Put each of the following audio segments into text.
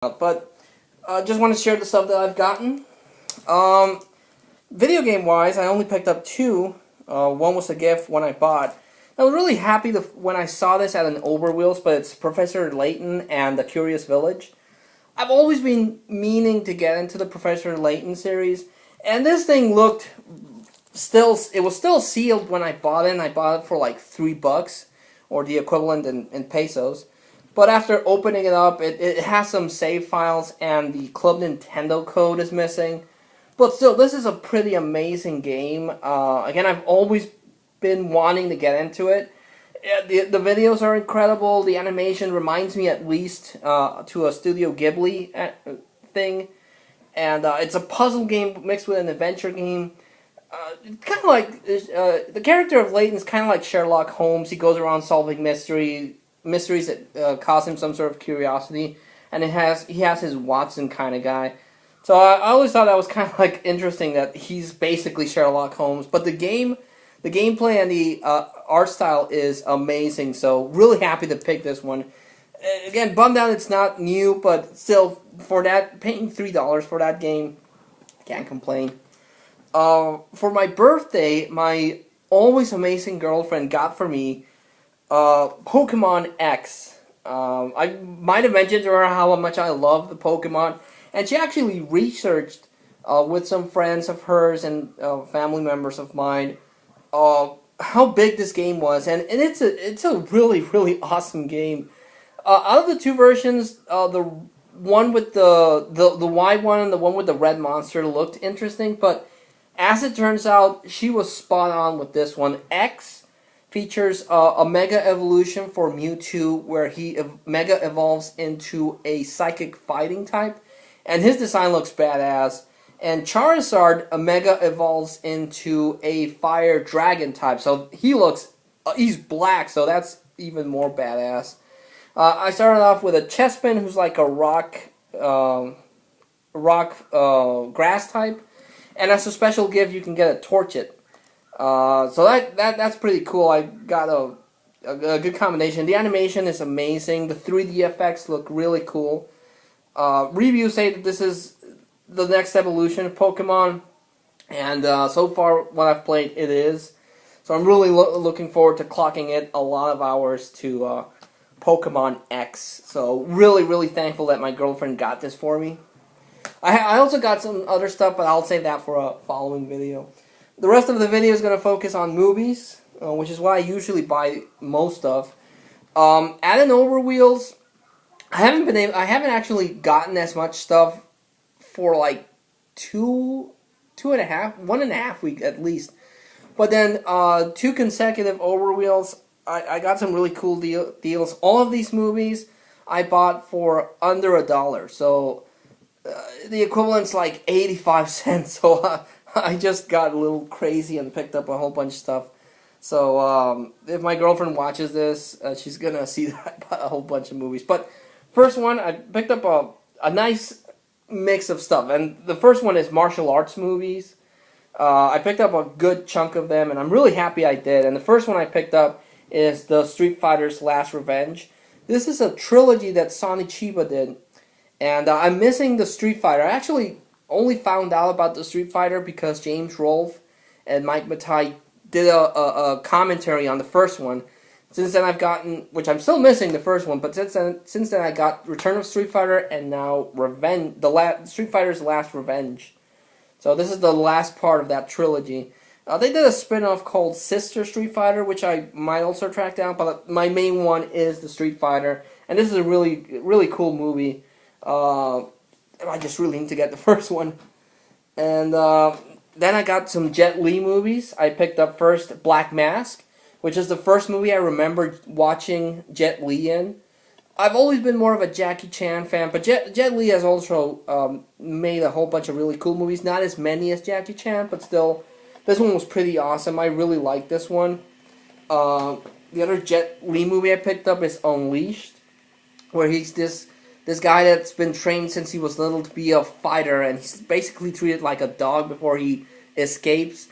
But just want to share the stuff that I've gotten. Um, Video game wise, I only picked up two. One was a gift, one I bought. I was really happy when I saw this at an Overwheels, but it's Professor Layton and the Curious Village. I've always been meaning to get into the Professor Layton series, and this thing looked it was still sealed when I bought it, and I bought it for like $3, or the equivalent in pesos. But after opening it up, it has some save files, and the Club Nintendo code is missing. But still, this is a pretty amazing game. Again, I've always been wanting to get into it. The videos are incredible. The animation reminds me at least to a Studio Ghibli thing. And it's a puzzle game mixed with an adventure game. It's kind of like the character of Layton is kind of like Sherlock Holmes. He goes around solving mysteries that cause him some sort of curiosity, and he has his Watson kind of guy. So I always thought that was kind of like interesting that he's basically Sherlock Holmes. But the gameplay and the art style is amazing. So really happy to pick this one. Again, bummed out it's not new, but still for that paying $3 for that game, can't complain. For my birthday, my always amazing girlfriend got for me Pokemon X. I might have mentioned to her how much I love the Pokemon, and she actually researched with some friends of hers and family members of mine how big this game was, and it's a really awesome game. Out of the two versions, the one with the white one and the one with the red monster looked interesting, but as it turns out, she was spot on with this one. X features a Mega Evolution for Mewtwo, where he Mega evolves into a Psychic Fighting type, and his design looks badass. And Charizard, a Mega evolves into a Fire Dragon type, so he's black, so that's even more badass. I started off with a Chespin, who's like a rock grass type, and as a special gift, you can get a Torchit. So that's pretty cool. I got a good combination. The animation is amazing. The 3D effects look really cool. Reviews say that this is the next evolution of Pokemon, and so far what I've played, it is. So I'm really looking forward to clocking it a lot of hours to Pokemon X. So really thankful that my girlfriend got this for me. I also got some other stuff, but I'll save that for a following video. The rest of the video is going to focus on movies, which is what I usually buy most of. At an Overwheels, I haven't actually gotten as much stuff for like 1.5 weeks at least. But then 2 consecutive Overwheels, I got some really cool deals. All of these movies I bought for under $1. So the equivalent's like 85 cents. So I just got a little crazy and picked up a whole bunch of stuff. So if my girlfriend watches this, she's gonna see that I bought a whole bunch of movies. But first one, I picked up a nice mix of stuff, and the first one is martial arts movies. I picked up a good chunk of them, and I'm really happy I did. And the first one I picked up is the Street Fighter's Last Revenge. This is a trilogy that Sonny Chiba did, and I'm missing the Street Fighter. I actually only found out about the Street Fighter because James Rolfe and Mike Matai did a commentary on the first one. Since then I've gotten, which I'm still missing the first one, but since then I got Return of Street Fighter and now Street Fighter's Last Revenge. So this is the last part of that trilogy. They did a spin-off called Sister Street Fighter, which I might also track down, but my main one is the Street Fighter, and this is a really cool movie. I just really need to get the first one. And then I got some Jet Li movies. I picked up first Black Mask, which is the first movie I remember watching Jet Li in. I've always been more of a Jackie Chan fan, but Jet Li has also made a whole bunch of really cool movies. Not as many as Jackie Chan, but still, this one was pretty awesome. I really like this one. The other Jet Li movie I picked up is Unleashed, where he's this guy that's been trained since he was little to be a fighter, and he's basically treated like a dog before he escapes,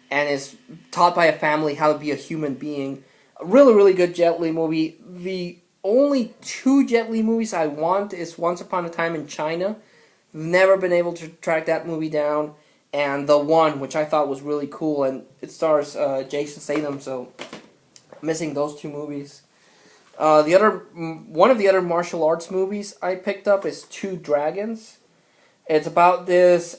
and is taught by a family how to be a human being. A really good Jet Li movie. The only two Jet Li movies I want is Once Upon a Time in China. Never been able to track that movie down. And The One, which I thought was really cool, and it stars Jason Statham, so I'm missing those two movies. One of the other martial arts movies I picked up is Two Dragons. It's about this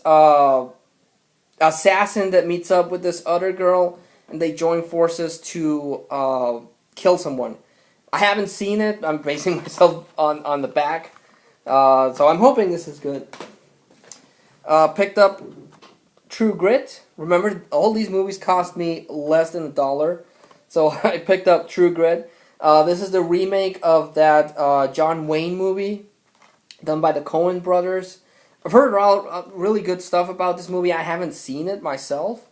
assassin that meets up with this other girl, and they join forces to kill someone. I haven't seen it. I'm basing myself on the back, so I'm hoping this is good. Picked up True Grit. Remember, all these movies cost me less than $1, so I picked up True Grit. This is the remake of that John Wayne movie done by the Coen brothers. I've heard really good stuff about this movie. I haven't seen it myself.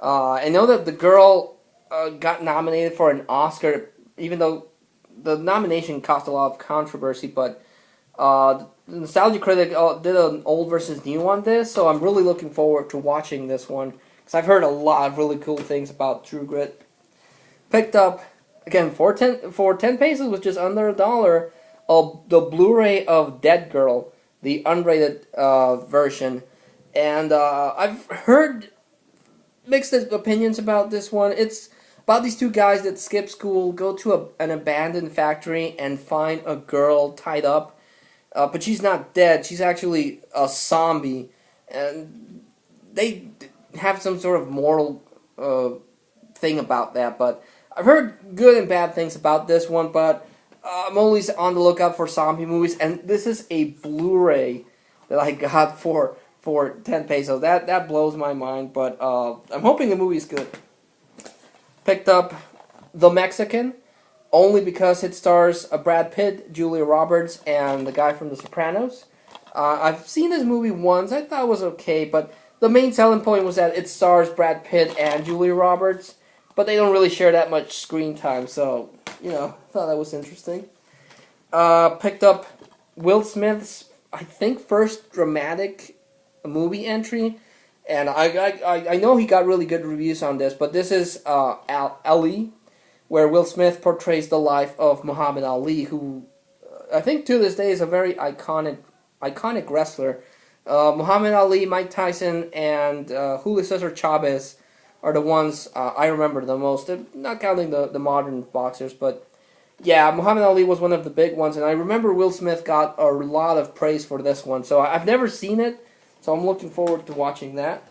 I know that the girl got nominated for an Oscar, even though the nomination caused a lot of controversy, but the Nostalgia Critic did an old versus new on this, so I'm really looking forward to watching this one, because I've heard a lot of really cool things about True Grit. Picked up, again, for 10 pesos, which is under $1, the Blu-ray of Dead Girl, the unrated version. And I've heard mixed opinions about this one. It's about these two guys that skip school, go to an abandoned factory, and find a girl tied up. But she's not dead. She's actually a zombie. And they have some sort of moral thing about that. But I've heard good and bad things about this one. But I'm always on the lookout for zombie movies. And this is a Blu-ray that I got for 10 pesos. That blows my mind. But I'm hoping the movie's good. Picked up The Mexican, only because it stars Brad Pitt, Julia Roberts, and the guy from The Sopranos. I've seen this movie once. I thought it was okay, but the main selling point was that it stars Brad Pitt and Julia Roberts, but they don't really share that much screen time, so, thought that was interesting. Picked up Will Smith's, I think, first dramatic movie entry, and I know he got really good reviews on this, but this is Ali, where Will Smith portrays the life of Muhammad Ali, who I think to this day is a very iconic wrestler. Muhammad Ali, Mike Tyson, and Julio Cesar Chavez are the ones I remember the most. Not counting the modern boxers, but yeah, Muhammad Ali was one of the big ones, and I remember Will Smith got a lot of praise for this one. So I've never seen it, so I'm looking forward to watching that.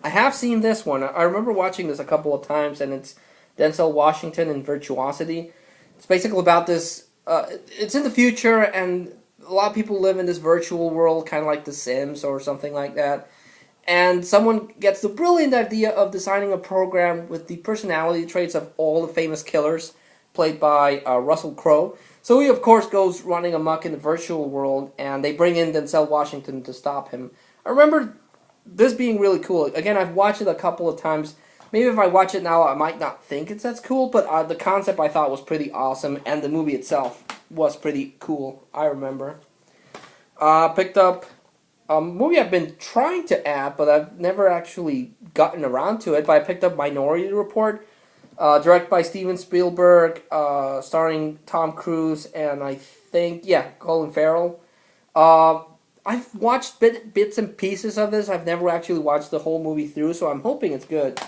I have seen this one. I remember watching this a couple of times, and it's Denzel Washington in Virtuosity. It's basically about this, it's in the future, and a lot of people live in this virtual world, kind of like The Sims or something like that. And someone gets the brilliant idea of designing a program with the personality traits of all the famous killers, played by Russell Crowe. So he, of course, goes running amok in the virtual world, and they bring in Denzel Washington to stop him. I remember this being really cool. Again, I've watched it a couple of times. Maybe if I watch it now, I might not think it's as cool, but the concept I thought was pretty awesome, and the movie itself was pretty cool, I remember. Picked up a movie I've been trying to add, but I've never actually gotten around to it, but I picked up Minority Report, directed by Steven Spielberg, starring Tom Cruise, and I think, Colin Farrell. I've watched bits and pieces of this. I've never actually watched the whole movie through, so I'm hoping it's good.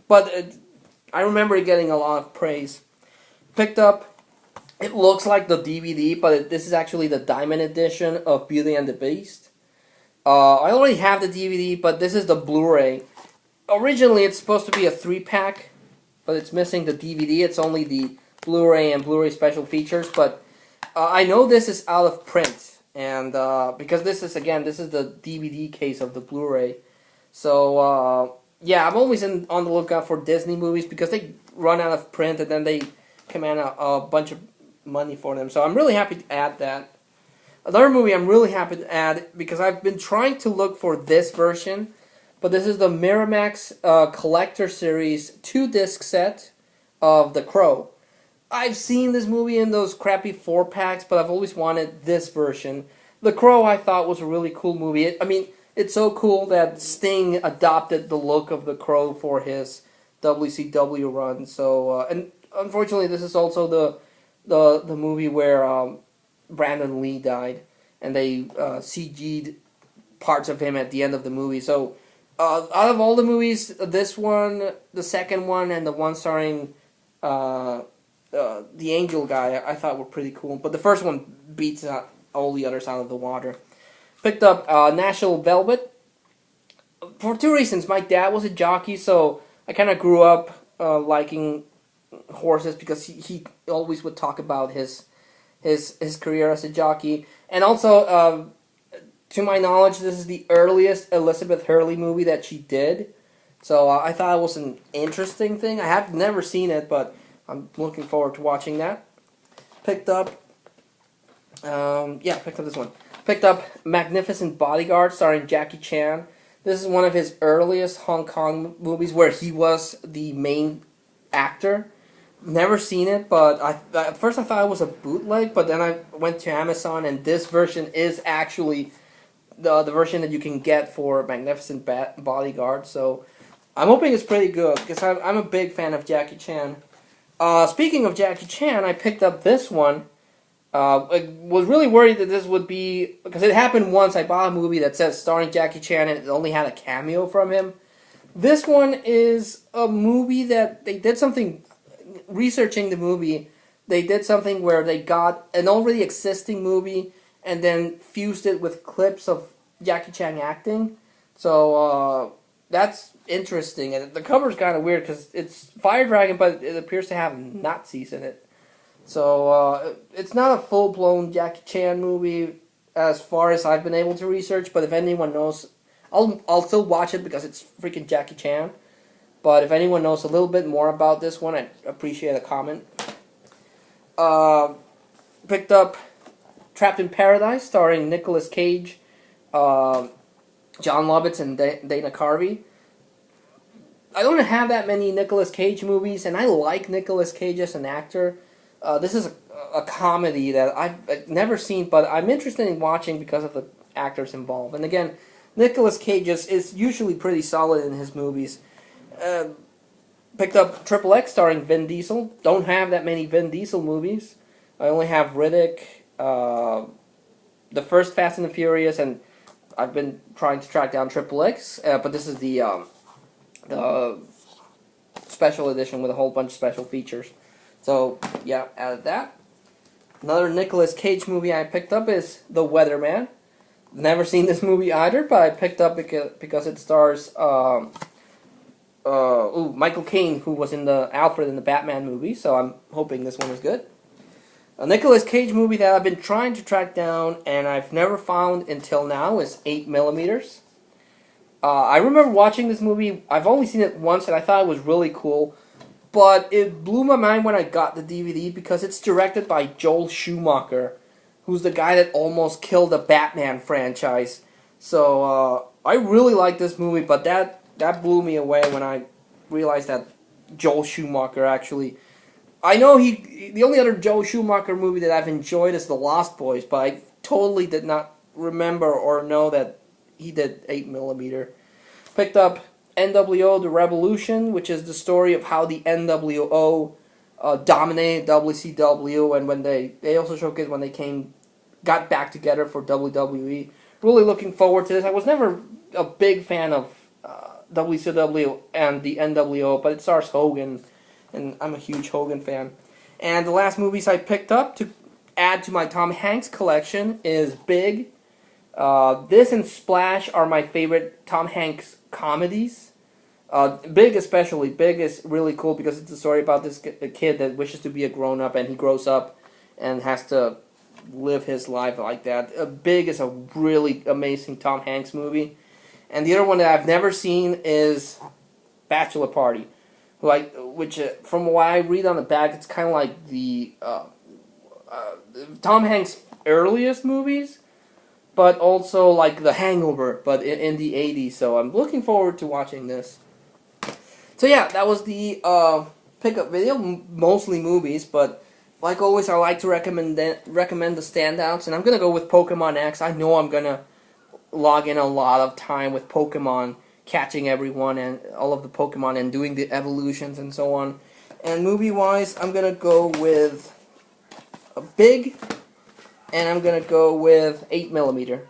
But I remember it getting a lot of praise. Picked up, it looks like the DVD, but this is actually the Diamond Edition of Beauty and the Beast. I already have the DVD, but this is the Blu-ray. Originally, it's supposed to be a 3-pack, but it's missing the DVD. It's only the Blu-ray and Blu-ray special features, but I know this is out of print, and because this is the DVD case of the Blu-ray. So, yeah, I'm always on the lookout for Disney movies because they run out of print and then they command a bunch of money for them. So I'm really happy to add that. Another movie I'm really happy to add, because I've been trying to look for this version, but this is the Miramax Collector Series 2-disc set of The Crow. I've seen this movie in those crappy 4-packs, but I've always wanted this version. The Crow, I thought, was a really cool movie. It's so cool that Sting adopted the look of The Crow for his WCW run. So, and unfortunately, this is also the movie where Brandon Lee died, and they CG'd parts of him at the end of the movie. So, out of all the movies, this one, the second one, and the one starring the angel guy, I thought were pretty cool. But the first one beats out all the others out of the water. Picked up Nashville Velvet for two reasons. My dad was a jockey, so I kind of grew up liking horses because he always would talk about his career as a jockey. And also, to my knowledge, this is the earliest Elizabeth Hurley movie that she did. So I thought it was an interesting thing. I have never seen it, but I'm looking forward to watching that. Picked up this one. Picked up Magnificent Bodyguard starring Jackie Chan. This is one of his earliest Hong Kong movies where he was the main actor. Never seen it, but at first I thought it was a bootleg, but then I went to Amazon and this version is actually the version that you can get for Magnificent Bodyguard. So I'm hoping it's pretty good because I'm a big fan of Jackie Chan. Speaking of Jackie Chan, I picked up this one. I was really worried that this would be, because it happened once. I bought a movie that says starring Jackie Chan and it only had a cameo from him. This one is a movie that they did something, researching the movie, they did something where they got an already existing movie and then fused it with clips of Jackie Chan acting. So that's interesting. And the cover's kind of weird because it's Fire Dragon, but it appears to have Nazis in it. So it's not a full-blown Jackie Chan movie as far as I've been able to research, but if anyone knows, I'll still watch it because it's freaking Jackie Chan. But if anyone knows a little bit more about this one, I'd appreciate a comment. Picked up Trapped in Paradise starring Nicolas Cage, John Lovitz, and Dana Carvey. I don't have that many Nicolas Cage movies, and I like Nicolas Cage as an actor. This is a comedy that I've never seen, but I'm interested in watching because of the actors involved. And again, Nicolas Cage is usually pretty solid in his movies. Picked up Triple X starring Vin Diesel. Don't have that many Vin Diesel movies. I only have Riddick, the first Fast and the Furious, and I've been trying to track down Triple X, but this is the special edition with a whole bunch of special features. So, yeah, added that. Another Nicolas Cage movie I picked up is The Weatherman. Never seen this movie either, but I picked up because it stars Michael Caine, who was in the Alfred in the Batman movie, so I'm hoping this one is good. A Nicolas Cage movie that I've been trying to track down and I've never found until now is 8mm. I remember watching this movie. I've only seen it once and I thought it was really cool. But it blew my mind when I got the DVD because it's directed by Joel Schumacher, who's the guy that almost killed the Batman franchise. So I really like this movie, but that blew me away when I realized that Joel Schumacher actually... I know the only other Joel Schumacher movie that I've enjoyed is The Lost Boys, but I totally did not remember or know that he did 8mm. Picked up NWO The Revolution, which is the story of how the NWO dominated WCW, and when they also showcased when they got back together for WWE. Really looking forward to this. I was never a big fan of WCW and the NWO, but it stars Hogan, and I'm a huge Hogan fan. And the last movies I picked up to add to my Tom Hanks collection is Big. This and Splash are my favorite Tom Hanks comedies. Big especially. Big is really cool because it's a story about this kid that wishes to be a grown-up and he grows up and has to live his life like that. Big is a really amazing Tom Hanks movie. And the other one that I've never seen is Bachelor Party, which from what I read on the back, it's kind of like the Tom Hanks' earliest movies, but also like The Hangover, but in the 80s. So I'm looking forward to watching this. So yeah, that was the pickup video, mostly movies, but like always, I like to recommend the standouts, and I'm going to go with Pokemon X. I know I'm going to log in a lot of time with Pokemon, catching everyone and all of the Pokemon and doing the evolutions and so on. And movie-wise, I'm going to go with big, and I'm gonna go with 8mm.